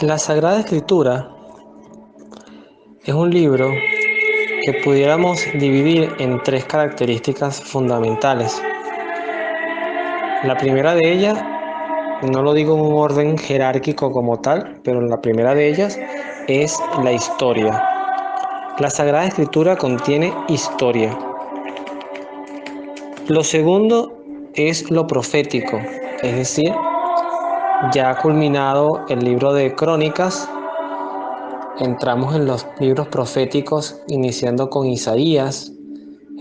La Sagrada Escritura es un libro que pudiéramos dividir en tres características fundamentales. La primera de ellas, no lo digo en un orden jerárquico como tal, pero la primera de ellas es la historia. La Sagrada Escritura contiene historia. Lo segundo es lo profético, es decir, ya ha culminado el libro de Crónicas, entramos en los libros proféticos iniciando con Isaías,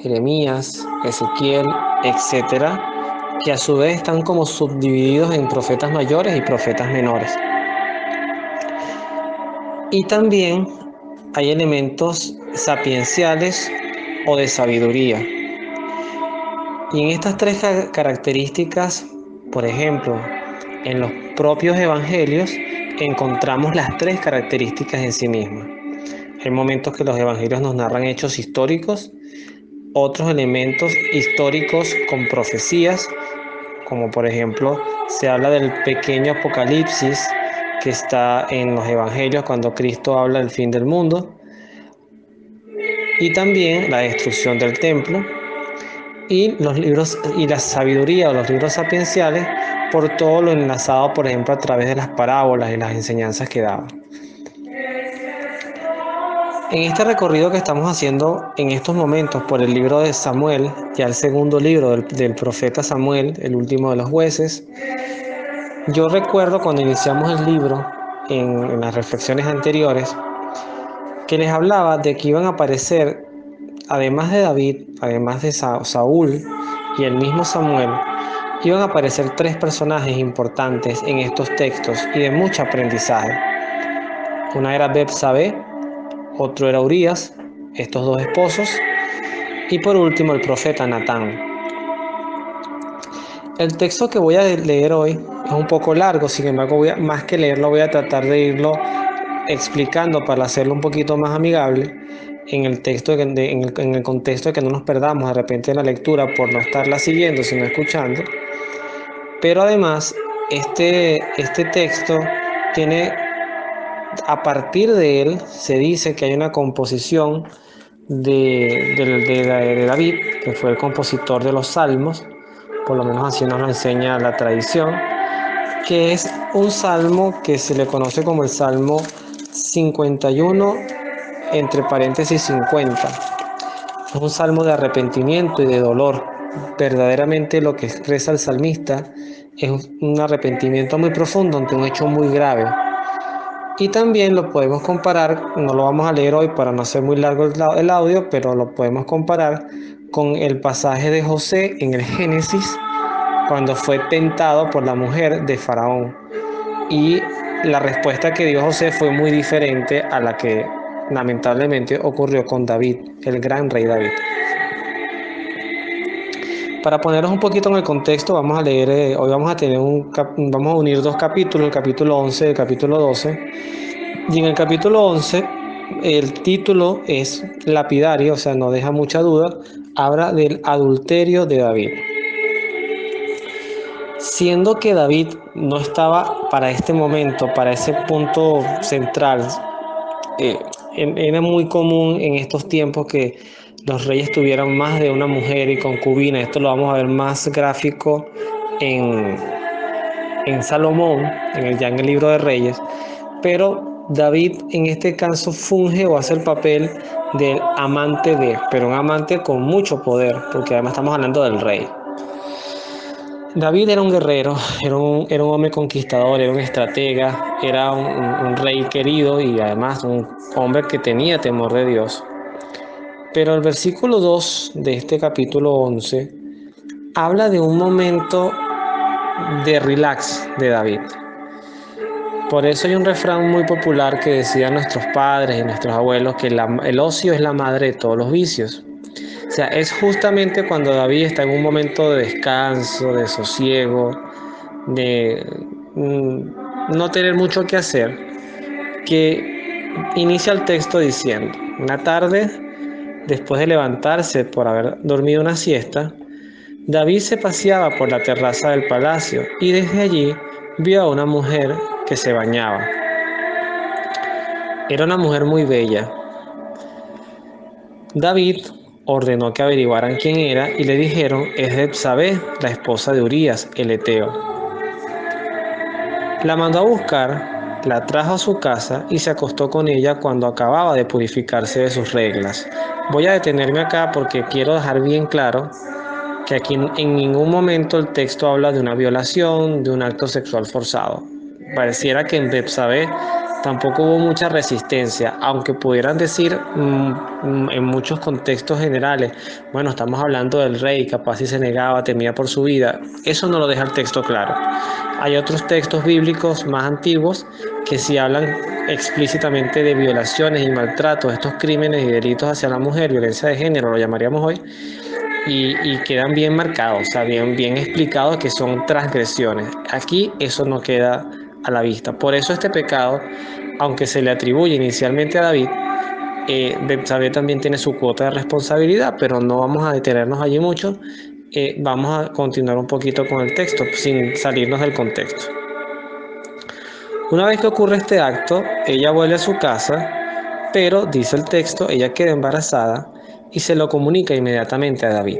Jeremías, Ezequiel, etcétera, que a su vez están como subdivididos en profetas mayores y profetas menores. Y también hay elementos sapienciales o de sabiduría. Y en estas tres características, por ejemplo, en los propios evangelios encontramos las tres características en sí mismas. Hay momentos que los evangelios nos narran hechos históricos, otros elementos históricos con profecías, como por ejemplo se habla del pequeño apocalipsis que está en los evangelios cuando Cristo habla del fin del mundo, y también la destrucción del templo, y los libros y la sabiduría o los libros sapienciales por todo lo enlazado, por ejemplo, a través de las parábolas y las enseñanzas que daban. En este recorrido que estamos haciendo en estos momentos por el libro de Samuel, ya el segundo libro del profeta Samuel, el último de los jueces, yo recuerdo cuando iniciamos el libro en las reflexiones anteriores que les hablaba de que iban a aparecer, además de David, además de Saúl y el mismo Samuel, iban a aparecer tres personajes importantes en estos textos y de mucho aprendizaje. Una era Betsabé, otro era Urías, estos dos esposos, y por último el profeta Natán. El texto que voy a leer hoy es un poco largo, sin embargo, más que leerlo voy a tratar de irlo explicando para hacerlo un poquito más amigable en el texto, en el contexto de que no nos perdamos de repente en la lectura por no estarla siguiendo, sino escuchando. Pero además, este texto tiene, a partir de él, se dice que hay una composición de David, que fue el compositor de los Salmos, por lo menos así nos lo enseña la tradición, que es un salmo que se le conoce como el Salmo 51, entre paréntesis 50. Es un salmo de arrepentimiento y de dolor. Verdaderamente lo que expresa el salmista es un arrepentimiento muy profundo ante un hecho muy grave. Y también lo podemos comparar, no lo vamos a leer hoy para no hacer muy largo el audio, pero lo podemos comparar con el pasaje de José en el Génesis, cuando fue tentado por la mujer de Faraón. Y la respuesta que dio José fue muy diferente a la que lamentablemente ocurrió con David, el gran rey David. Para ponernos un poquito en el contexto, vamos a leer, hoy vamos a unir dos capítulos, el capítulo 11 y el capítulo 12. Y en el capítulo 11, el título es lapidario, o sea, no deja mucha duda, habla del adulterio de David. Siendo que David no estaba para este momento, para ese punto central, era muy común en estos tiempos que los reyes tuvieran más de una mujer y concubina. Esto lo vamos a ver más gráfico en Salomón, ya en el libro de Reyes. Pero David en este caso funge o hace el papel del amante de, pero un amante con mucho poder, porque además estamos hablando del rey. David era un guerrero, era un hombre conquistador, era un estratega, era un rey querido y además un hombre que tenía temor de Dios. Pero el versículo 2 de este capítulo 11 habla de un momento de relax de David. Por eso hay un refrán muy popular que decían nuestros padres y nuestros abuelos que el ocio es la madre de todos los vicios. O sea, es justamente cuando David está en un momento de descanso, de sosiego, de no tener mucho que hacer, que inicia el texto diciendo: una tarde, después de levantarse por haber dormido una siesta, David se paseaba por la terraza del palacio y desde allí vio a una mujer que se bañaba. Era una mujer muy bella. David ordenó que averiguaran quién era y le dijeron: es Betsabé, la esposa de Urías, el heteo. La mandó a buscar, la trajo a su casa y se acostó con ella cuando acababa de purificarse de sus reglas. Voy a detenerme acá porque quiero dejar bien claro que aquí en ningún momento el texto habla de una violación, de un acto sexual forzado. Pareciera que en Betsabé tampoco hubo mucha resistencia, aunque pudieran decir en muchos contextos generales, bueno, estamos hablando del rey, capaz si se negaba, temía por su vida. Eso no lo deja el texto claro. Hay otros textos bíblicos más antiguos que sí hablan explícitamente de violaciones y maltratos, estos crímenes y delitos hacia la mujer, violencia de género, lo llamaríamos hoy, y quedan bien marcados, o sea, bien explicados que son transgresiones. Aquí eso no queda a la vista. Por eso este pecado, aunque se le atribuye inicialmente a David, Betsabé también tiene su cuota de responsabilidad, pero no vamos a detenernos allí mucho. Vamos a continuar un poquito con el texto, sin salirnos del contexto. Una vez que ocurre este acto, ella vuelve a su casa, pero, dice el texto, ella queda embarazada y se lo comunica inmediatamente a David.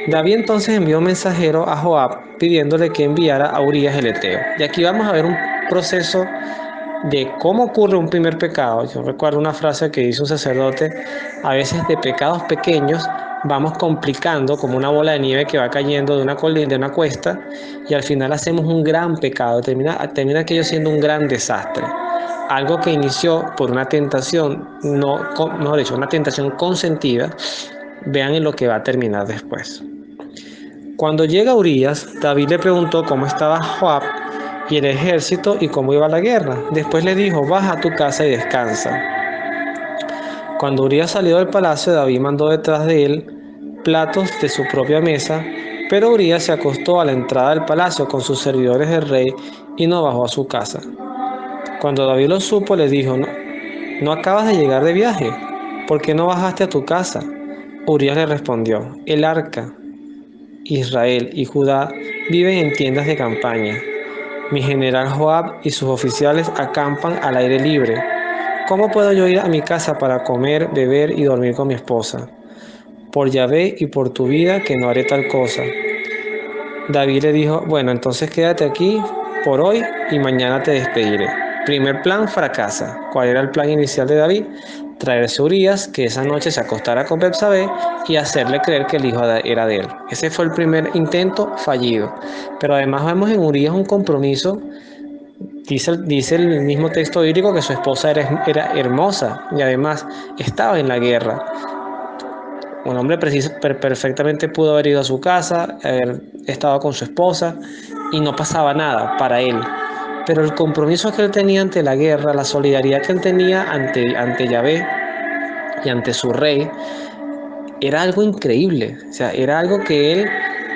David entonces envió un mensajero a Joab pidiéndole que enviara a Urías el heteo. Y aquí vamos a ver un proceso de cómo ocurre un primer pecado. Yo recuerdo una frase que dice un sacerdote: a veces de pecados pequeños vamos complicando como una bola de nieve que va cayendo de una colina, de una cuesta, y al final hacemos un gran pecado. Termina aquello siendo un gran desastre. Algo que inició por una tentación, no, de hecho, una tentación consentida, vean en lo que va a terminar después. Cuando llega Urías, David le preguntó cómo estaba Joab y el ejército y cómo iba la guerra. Después le dijo: baja a tu casa y descansa. Cuando Urías salió del palacio, David mandó detrás de él platos de su propia mesa, pero Urías se acostó a la entrada del palacio con sus servidores del rey y no bajó a su casa. Cuando David lo supo, le dijo: ¿No acabas de llegar de viaje? ¿Por qué no bajaste a tu casa? Urías le respondió: el arca, Israel y Judá viven en tiendas de campaña. Mi general Joab y sus oficiales acampan al aire libre. ¿Cómo puedo yo ir a mi casa para comer, beber y dormir con mi esposa? Por Yahvé y por tu vida que no haré tal cosa. David le dijo: bueno, entonces quédate aquí por hoy y mañana te despediré. Primer plan fracasa. ¿Cuál era el plan inicial de David? Traerse a Urías, que esa noche se acostara con Betsabé y hacerle creer que el hijo era de él. Ese fue el primer intento fallido. Pero además vemos en Urías un compromiso. Dice el mismo texto bíblico que su esposa era hermosa y además estaba en la guerra. Un hombre perfectamente pudo haber ido a su casa, haber estado con su esposa y no pasaba nada para él. Pero el compromiso que él tenía ante la guerra, la solidaridad que él tenía ante Yahvé y ante su rey, era algo increíble. O sea, era algo que él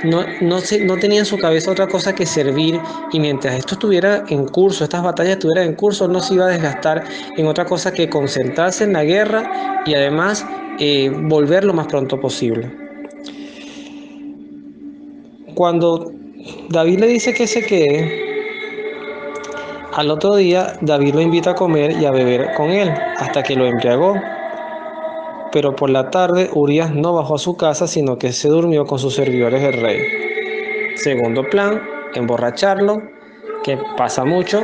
no tenía en su cabeza otra cosa que servir, y mientras esto estuviera en curso, estas batallas estuvieran en curso, no se iba a desgastar en otra cosa que concentrarse en la guerra y además volver lo más pronto posible. Cuando David le dice que se quede, al otro día David lo invita a comer y a beber con él hasta que lo embriagó. Pero por la tarde Urías no bajó a su casa, sino que se durmió con sus servidores del rey. Segundo plan, emborracharlo, que pasa mucho,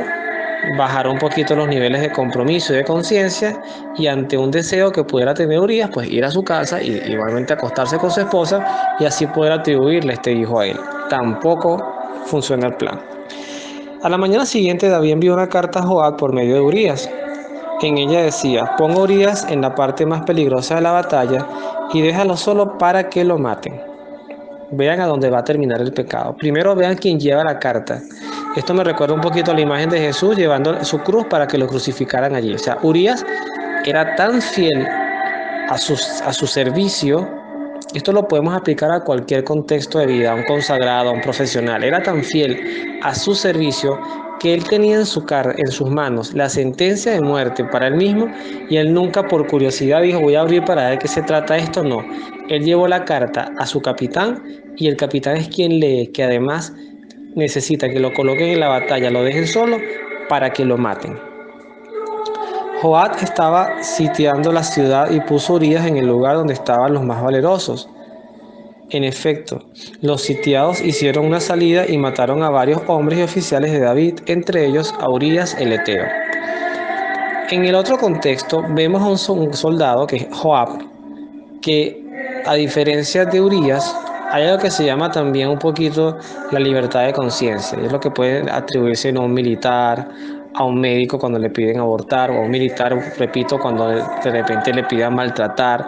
bajar un poquito los niveles de compromiso y de conciencia, y ante un deseo que pudiera tener Urías, pues ir a su casa y igualmente acostarse con su esposa y así poder atribuirle este hijo a él. Tampoco funciona el plan. A la mañana siguiente David envió una carta a Joab por medio de Urías. En ella decía: ponga a Urías en la parte más peligrosa de la batalla y déjalo solo para que lo maten. Vean a dónde va a terminar el pecado. Primero vean quién lleva la carta. Esto me recuerda un poquito a la imagen de Jesús llevando su cruz para que lo crucificaran allí. O sea, Urías era tan fiel a su servicio. Esto lo podemos aplicar a cualquier contexto de vida, a un consagrado, a un profesional. Era tan fiel a su servicio que él tenía en sus manos la sentencia de muerte para él mismo, y él nunca por curiosidad dijo: voy a abrir para ver qué se trata esto. No, él llevó la carta a su capitán y el capitán es quien lee que además necesita que lo coloquen en la batalla, lo dejen solo para que lo maten. Joab estaba sitiando la ciudad y puso a Urías en el lugar donde estaban los más valerosos. En efecto, los sitiados hicieron una salida y mataron a varios hombres y oficiales de David, entre ellos a Urías el heteo. En el otro contexto vemos a un soldado que es Joab, que a diferencia de Urías, hay algo que se llama también un poquito la libertad de conciencia. Es lo que puede atribuirse a un militar, a un médico cuando le piden abortar, o a un militar, repito, cuando de repente le pidan maltratar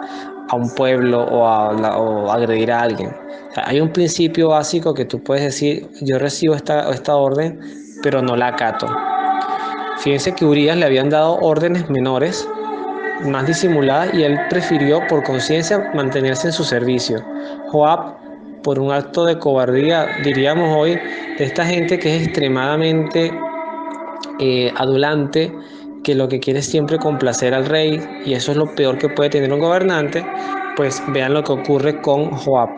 a un pueblo o agredir a alguien. O sea, hay un principio básico que tú puedes decir, yo recibo esta orden, pero no la acato. Fíjense que Urías le habían dado órdenes menores, más disimuladas, y él prefirió por conciencia mantenerse en su servicio. Joab, por un acto de cobardía, diríamos hoy, de esta gente que es extremadamente adulante, que lo que quiere es siempre complacer al rey, y eso es lo peor que puede tener un gobernante, pues vean lo que ocurre con Joab.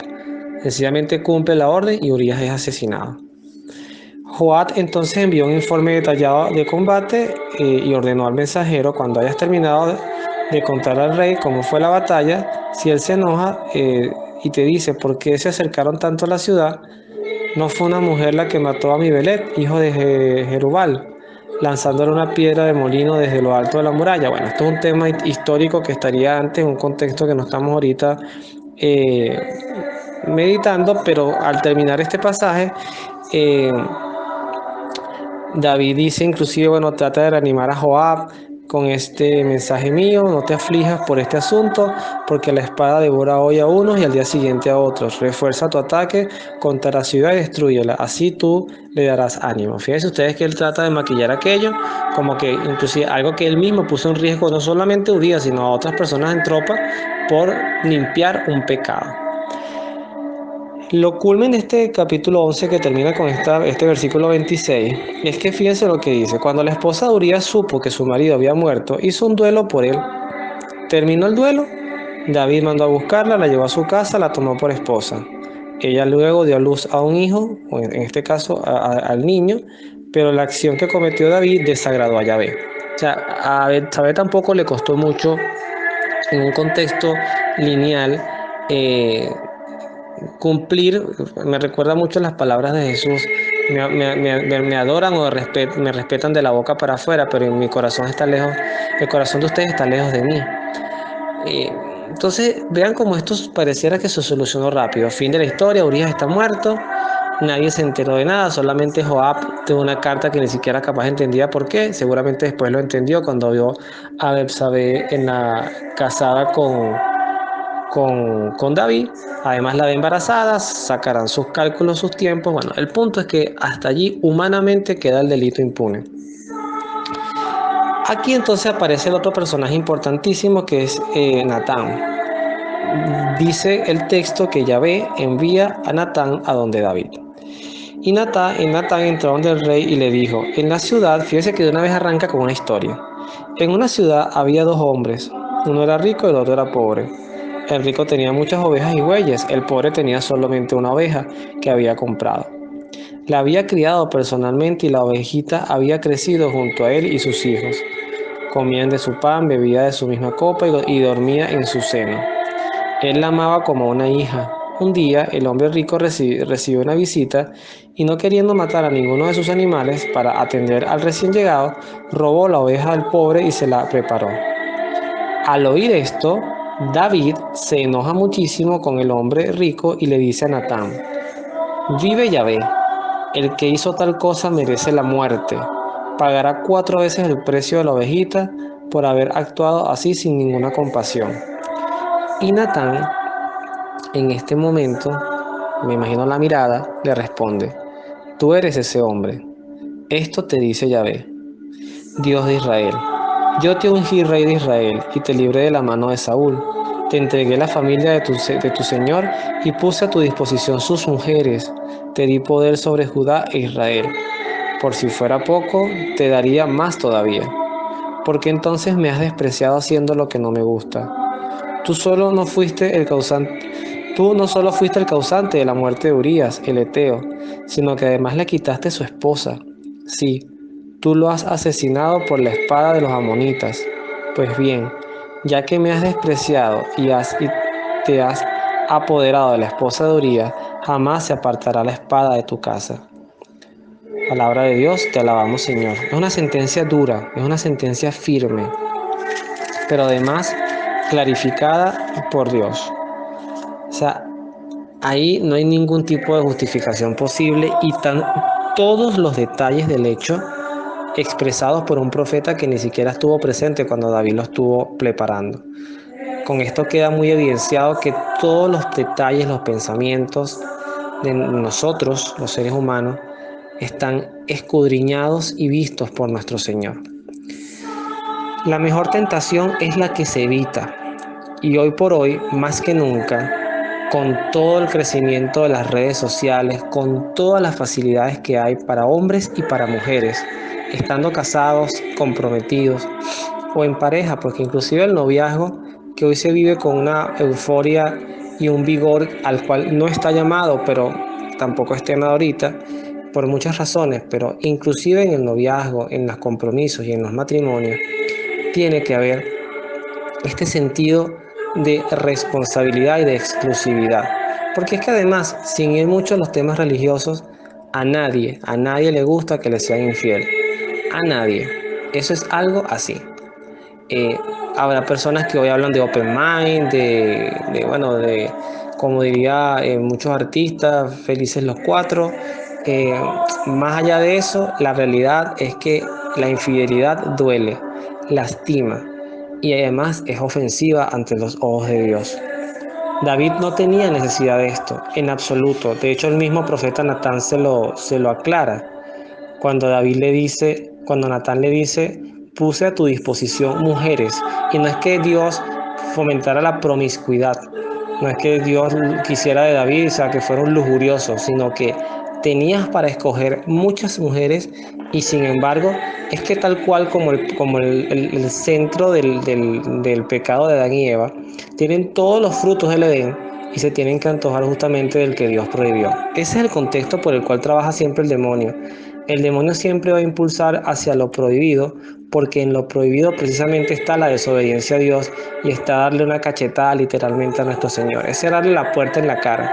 Sencillamente cumple la orden y Urías es asesinado. Joab entonces envió un informe detallado de combate y ordenó al mensajero, cuando hayas terminado de contar al rey cómo fue la batalla, si él se enoja y te dice por qué se acercaron tanto a la ciudad, no fue una mujer la que mató a Mibelet, hijo de Jerubal, lanzándole una piedra de molino desde lo alto de la muralla. Bueno, esto es un tema histórico que estaría antes, en un contexto que no estamos ahorita eh, meditando, pero al terminar este pasaje, eh, David dice inclusive, bueno, trata de reanimar a Joab con este mensaje mío: no te aflijas por este asunto, porque la espada devora hoy a unos y al día siguiente a otros. Refuerza tu ataque contra la ciudad y destrúyela, así tú le darás ánimo. Fíjense ustedes que él trata de maquillar aquello, como que inclusive algo que él mismo puso en riesgo no solamente a Urías, sino a otras personas en tropa, por limpiar un pecado. Lo culmen de este capítulo 11 que termina con este versículo 26 es que fíjense lo que dice: cuando la esposa de Urías supo que su marido había muerto, hizo un duelo por él. Terminó el duelo, David mandó a buscarla, la llevó a su casa, la tomó por esposa. Ella luego dio a luz a un hijo, o en este caso al niño, pero la acción que cometió David desagradó a Yahvé. O sea, a Yahvé tampoco le costó mucho, en un contexto lineal, cumplir. Me recuerda mucho las palabras de Jesús: me adoran o me respetan de la boca para afuera, pero en mi corazón está lejos, el corazón de ustedes está lejos de mí. Eh, entonces vean cómo esto pareciera que se solucionó rápido. Fin de la historia, Urías está muerto, nadie se enteró de nada, solamente Joab tuvo una carta que ni siquiera capaz entendía por qué. Seguramente después lo entendió cuando vio a Betsabé casada con David. Además la ve embarazada, sacarán sus cálculos, sus tiempos. Bueno, el punto es que hasta allí humanamente queda el delito impune. Aquí entonces aparece el otro personaje importantísimo, que es Natán. Dice el texto que Yahvé envía a Natán a donde David. Y Natán entró donde el rey y le dijo: en la ciudad, fíjese que de una vez arranca con una historia. En una ciudad había dos hombres, uno era rico y el otro era pobre. El rico tenía muchas ovejas y bueyes, el pobre tenía solamente una oveja que había comprado. La había criado personalmente y la ovejita había crecido junto a él y sus hijos. Comían de su pan, bebía de su misma copa y dormía en su seno. Él la amaba como una hija. Un día el hombre rico recibió una visita y, no queriendo matar a ninguno de sus animales para atender al recién llegado, robó la oveja del pobre y se la preparó. Al oír esto, David se enoja muchísimo con el hombre rico y le dice a Natán: vive Yahvé, el que hizo tal cosa merece la muerte. Pagará 4 veces el precio de la ovejita por haber actuado así sin ninguna compasión. Y Natán, en este momento, me imagino la mirada, le responde: tú eres ese hombre. Esto te dice Yahvé, Dios de Israel: yo te ungí rey de Israel y te libré de la mano de Saúl. Te entregué la familia de tu señor y puse a tu disposición sus mujeres. Te di poder sobre Judá e Israel. Por si fuera poco, te daría más todavía. Porque entonces me has despreciado haciendo lo que no me gusta. Tú no solo fuiste el causante de la muerte de Urías, el heteo, sino que además le quitaste su esposa. Sí, tú lo has asesinado por la espada de los amonitas. Pues bien, ya que me has despreciado y te has apoderado de la esposa de Urías, jamás se apartará la espada de tu casa. Palabra de Dios, te alabamos, Señor. Es una sentencia dura, es una sentencia firme, pero además clarificada por Dios. O sea, ahí no hay ningún tipo de justificación posible y todos los detalles del hecho expresados por un profeta que ni siquiera estuvo presente cuando David lo estuvo preparando. Con esto queda muy evidenciado que todos los detalles, los pensamientos de nosotros, los seres humanos, están escudriñados y vistos por nuestro Señor. La mejor tentación es la que se evita, y hoy por hoy, más que nunca, con todo el crecimiento de las redes sociales, con todas las facilidades que hay para hombres y para mujeres, estando casados, comprometidos o en pareja, porque inclusive el noviazgo, que hoy se vive con una euforia y un vigor al cual no está llamado, pero tampoco es tema ahorita, por muchas razones, pero inclusive en el noviazgo, en los compromisos y en los matrimonios, tiene que haber este sentido de responsabilidad y de exclusividad. Porque es que además, sin ir mucho a los temas religiosos, a nadie le gusta que le sean infiel. A nadie. Eso es algo así. Eh, Habrá personas que hoy hablan de open mind, bueno, como diría muchos artistas, felices los cuatro. Eh, Más allá de eso, la realidad es que la infidelidad duele, lastima y además es ofensiva ante los ojos de Dios. David no tenía necesidad de esto, en absoluto. De hecho, el mismo profeta Natán se lo aclara. Cuando Natán le dice, puse a tu disposición mujeres. Y no es que Dios fomentara la promiscuidad, no es que Dios quisiera de David, o sea, que fuera un lujurioso, sino que tenías para escoger muchas mujeres y sin embargo es que tal cual como el centro del pecado de Adán y Eva, tienen todos los frutos del Edén y se tienen que antojar justamente del que Dios prohibió. Ese es el contexto por el cual trabaja siempre el demonio. El demonio siempre va a impulsar hacia lo prohibido, porque en lo prohibido precisamente está la desobediencia a Dios y está darle una cachetada literalmente a nuestro Señor. Es cerrarle la puerta en la cara.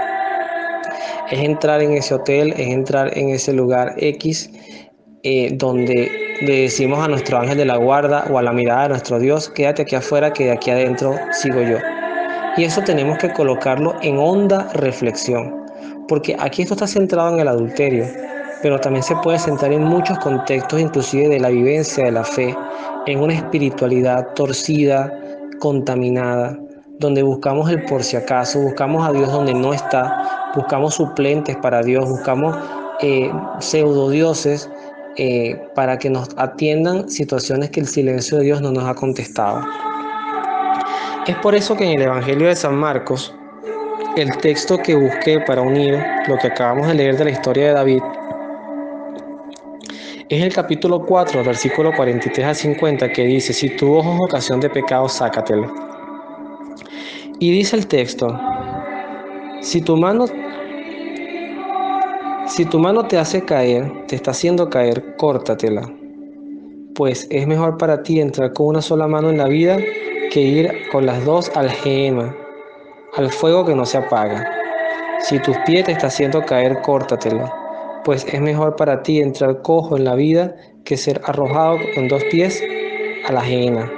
Es entrar en ese hotel, es entrar en ese lugar X, donde le decimos a nuestro ángel de la guarda o a la mirada de nuestro Dios, quédate aquí afuera que de aquí adentro sigo yo. Y eso tenemos que colocarlo en honda reflexión, porque aquí esto está centrado en el adulterio, pero también se puede centrar en muchos contextos, inclusive de la vivencia de la fe, en una espiritualidad torcida, contaminada, donde buscamos el por si acaso, buscamos a Dios donde no está, buscamos suplentes para Dios, buscamos pseudodioses para que nos atiendan situaciones que el silencio de Dios no nos ha contestado. Es por eso que en el Evangelio de San Marcos, el texto que busqué para unir lo que acabamos de leer de la historia de David es el capítulo 4, versículo 43 a 50, que dice, si tu ojo es ocasión de pecado, sácatelo. Y dice el texto, si tu mano, si tu mano te hace caer, te está haciendo caer, córtatela. Pues es mejor para ti entrar con una sola mano en la vida que ir con las dos al Gehenna, al fuego que no se apaga. Si tus pies te está haciendo caer, córtatelo, pues es mejor para ti entrar cojo en la vida que ser arrojado con dos pies a la Gehenna.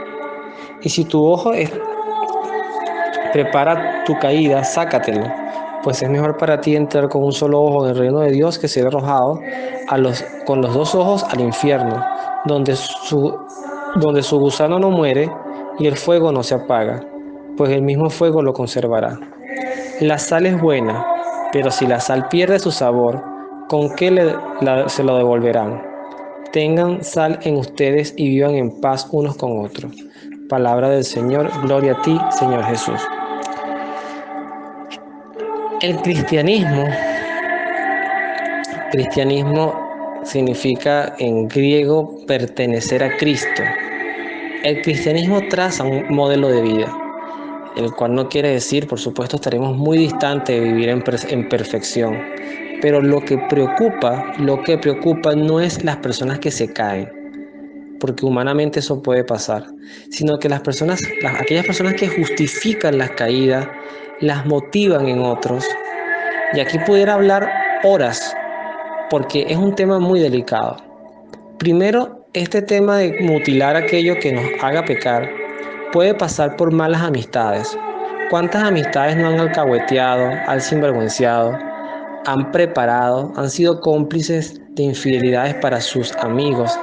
Y si tu ojo prepara tu caída, sácatelo, pues es mejor para ti entrar con un solo ojo en el reino de Dios que ser arrojado con los dos ojos al infierno, donde su gusano no muere y el fuego no se apaga, pues el mismo fuego lo conservará. La sal es buena, pero si la sal pierde su sabor, ¿con qué se lo devolverán? Tengan sal en ustedes y vivan en paz unos con otros. Palabra del Señor, gloria a ti, Señor Jesús. El cristianismo significa en griego pertenecer a Cristo. El cristianismo traza un modelo de vida, el cual no quiere decir, por supuesto, estaremos muy distantes de vivir en perfección. Pero lo que preocupa no es las personas que se caen, porque humanamente eso puede pasar, sino que aquellas personas que justifican las caídas, las motivan en otros. Y aquí pudiera hablar horas, porque es un tema muy delicado. Primero, este tema de mutilar aquello que nos haga pecar puede pasar por malas amistades. ¿Cuántas amistades no han alcahueteado, han sinvergüenciado, han preparado, han sido cómplices de infidelidades para sus amigos?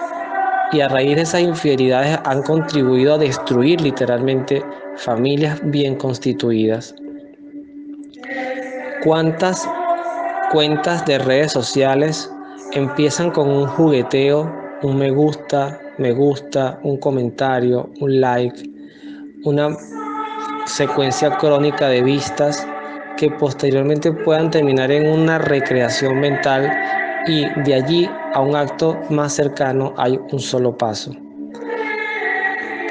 Y a raíz de esas infidelidades han contribuido a destruir literalmente familias bien constituidas. ¿Cuántas cuentas de redes sociales empiezan con un jugueteo, un me gusta, un comentario, un like, una secuencia crónica de vistas que posteriormente puedan terminar en una recreación mental, y de allí a un acto más cercano hay un solo paso?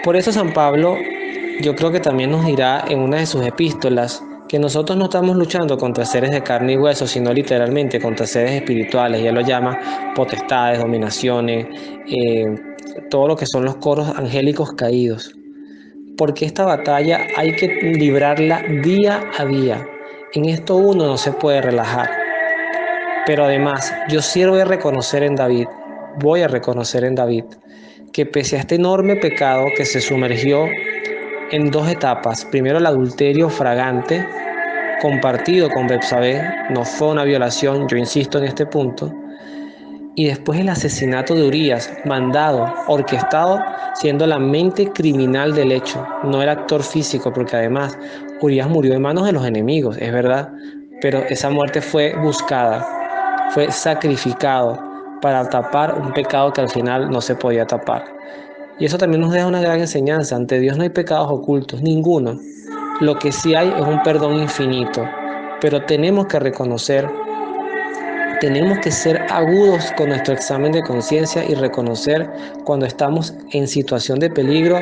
Por eso San Pablo, yo creo que también nos dirá en una de sus epístolas que nosotros no estamos luchando contra seres de carne y hueso, sino literalmente contra seres espirituales. Ya lo llama potestades, dominaciones, todo lo que son los coros angélicos caídos. Porque esta batalla hay que librarla día a día. En esto uno no se puede relajar. Pero además, yo sí voy a reconocer en David, que pese a este enorme pecado que se sumergió en dos etapas, primero el adulterio fragante compartido con Betsabé, no fue una violación, yo insisto en este punto, y después el asesinato de Urías, mandado, orquestado, siendo la mente criminal del hecho, no el actor físico, porque además Urías murió en manos de los enemigos, es verdad, pero esa muerte fue buscada, fue sacrificado para tapar un pecado que al final no se podía tapar. Y eso también nos deja una gran enseñanza: ante Dios no hay pecados ocultos, ninguno. Lo que sí hay es un perdón infinito, pero tenemos que reconocer, tenemos que ser agudos con nuestro examen de conciencia y reconocer cuando estamos en situación de peligro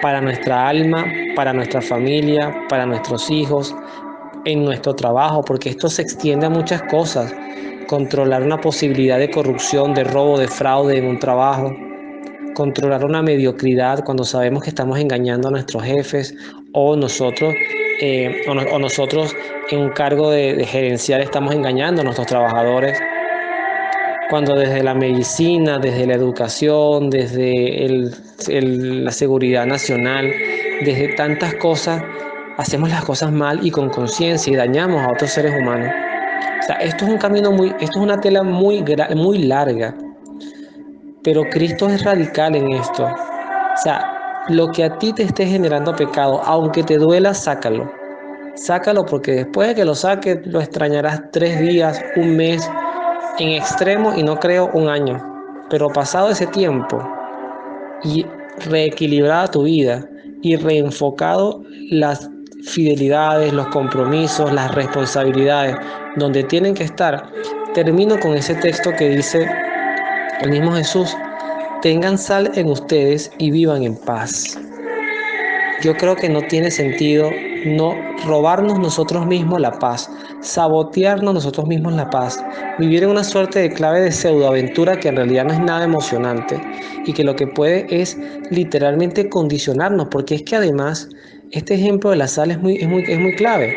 para nuestra alma, para nuestra familia, para nuestros hijos, en nuestro trabajo, porque esto se extiende a muchas cosas. Controlar una posibilidad de corrupción, de robo, de fraude en un trabajo, controlar una mediocridad cuando sabemos que estamos engañando a nuestros jefes, o nosotros nosotros en un cargo de gerencial estamos engañando a nuestros trabajadores. Cuando desde la medicina, desde la educación, desde la seguridad nacional, desde tantas cosas, hacemos las cosas mal y con conciencia y dañamos a otros seres humanos. O sea, esto es un camino esto es una tela muy larga, pero Cristo es radical en esto. O sea, lo que a ti te esté generando pecado, aunque te duela, sácalo. Sácalo, porque después de que lo saques, lo extrañarás 3 días, un mes, en extremo, y no creo un año. Pero pasado ese tiempo y reequilibrada tu vida y reenfocado las fidelidades, los compromisos, las responsabilidades donde tienen que estar, termino con ese texto que dice el mismo Jesús: tengan sal en ustedes y vivan en paz. Yo creo que no tiene sentido no robarnos nosotros mismos la paz, sabotearnos nosotros mismos la paz, vivir en una suerte de clave de pseudoaventura que en realidad no es nada emocionante y que lo que puede es literalmente condicionarnos, porque es que además este ejemplo de la sal es muy clave.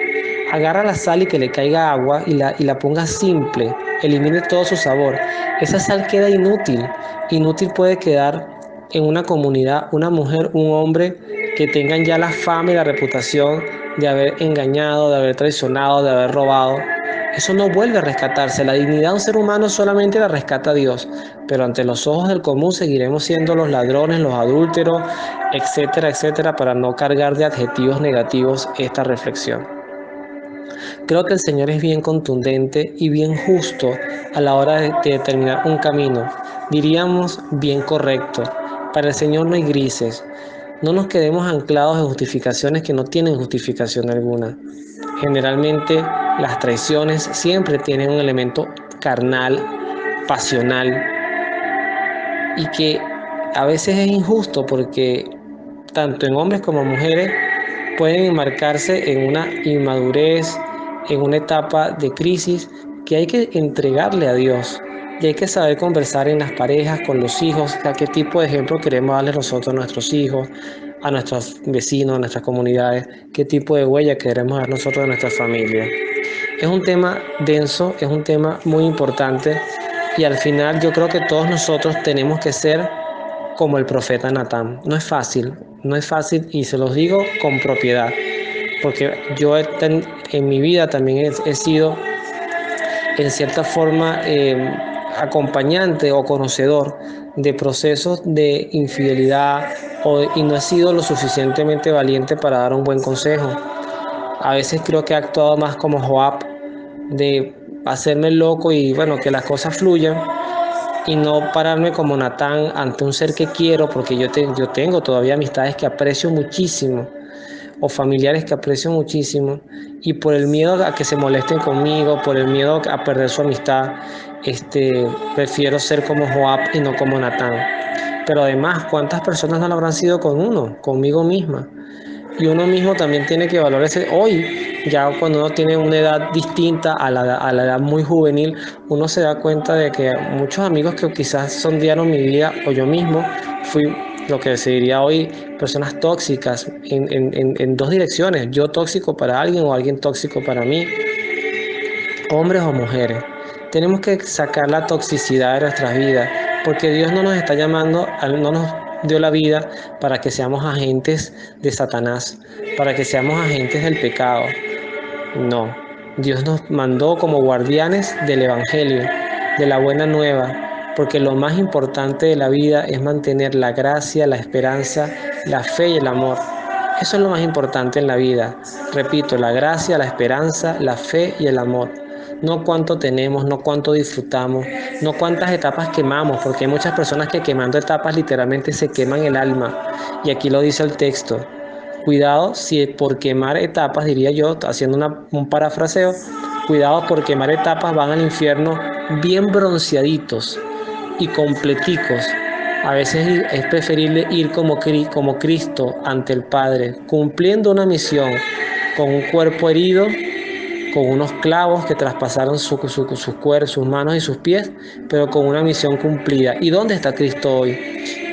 Agarra la sal y que le caiga agua y la ponga simple, elimine todo su sabor. Esa sal queda inútil puede quedar en una comunidad una mujer, un hombre que tengan ya la fama y la reputación de haber engañado, de haber traicionado, de haber robado. Eso no vuelve a rescatarse. La dignidad de un ser humano solamente la rescata Dios, pero ante los ojos del común seguiremos siendo los ladrones, los adúlteros, etcétera, etcétera, para no cargar de adjetivos negativos esta reflexión. Creo que el Señor es bien contundente y bien justo a la hora de determinar un camino, diríamos bien correcto. Para el Señor no hay grises. No nos quedemos anclados en justificaciones que no tienen justificación alguna. Generalmente las traiciones siempre tienen un elemento carnal, pasional, y que a veces es injusto porque tanto en hombres como mujeres pueden enmarcarse en una inmadurez, en una etapa de crisis que hay que entregarle a Dios. Y hay que saber conversar en las parejas, con los hijos, a qué tipo de ejemplo queremos darle nosotros a nuestros hijos, a nuestros vecinos, a nuestras comunidades, qué tipo de huella queremos dar nosotros a nuestra familia. Es un tema denso, es un tema muy importante y al final yo creo que todos nosotros tenemos que ser como el profeta Natán. No es fácil, no es fácil y se los digo con propiedad, porque yo en mi vida también he sido en cierta forma acompañante o conocedor de procesos de infidelidad y no he sido lo suficientemente valiente para dar un buen consejo. A veces creo que he actuado más como Joab, de hacerme loco y bueno, que las cosas fluyan y no pararme como Natán ante un ser que quiero, porque yo tengo todavía amistades que aprecio muchísimo o familiares que aprecio muchísimo y por el miedo a que se molesten conmigo, por el miedo a perder su amistad, prefiero ser como Joab y no como Natán. Pero además, ¿cuántas personas no lo habrán sido con uno, conmigo misma? Y uno mismo también tiene que valorarse hoy, ya cuando uno tiene una edad distinta a la edad muy juvenil, uno se da cuenta de que muchos amigos que quizás sondearon mi vida o yo mismo fui lo que se diría hoy personas tóxicas en dos direcciones, yo tóxico para alguien o alguien tóxico para mí, hombres o mujeres. Tenemos que sacar la toxicidad de nuestras vidas, porque Dios no nos está llamando, no nos dio la vida para que seamos agentes de Satanás, para que seamos agentes del pecado. No, Dios nos mandó como guardianes del Evangelio, de la buena nueva, porque lo más importante de la vida es mantener la gracia, la esperanza, la fe y el amor. Eso es lo más importante en la vida. Repito, la gracia, la esperanza, la fe y el amor. No cuánto tenemos, no cuánto disfrutamos, no cuántas etapas quemamos, porque hay muchas personas que quemando etapas literalmente se queman el alma. Y aquí lo dice el texto. Cuidado si por quemar etapas, diría yo, haciendo un parafraseo, cuidado por quemar etapas van al infierno bien bronceaditos y completicos. A veces es preferible ir como Cristo ante el Padre, cumpliendo una misión con un cuerpo herido, con unos clavos que traspasaron sus cuerpos, sus manos y sus pies, pero con una misión cumplida. ¿Y dónde está Cristo hoy?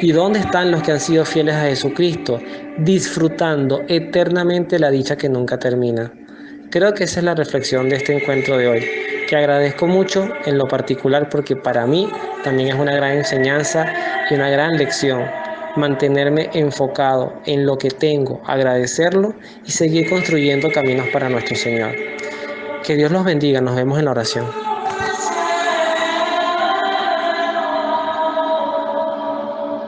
¿Y dónde están los que han sido fieles a Jesucristo? Disfrutando eternamente la dicha que nunca termina. Creo que esa es la reflexión de este encuentro de hoy, que agradezco mucho en lo particular porque para mí también es una gran enseñanza y una gran lección. Mantenerme enfocado en lo que tengo, agradecerlo y seguir construyendo caminos para nuestro Señor. Que Dios los bendiga, nos vemos en la oración.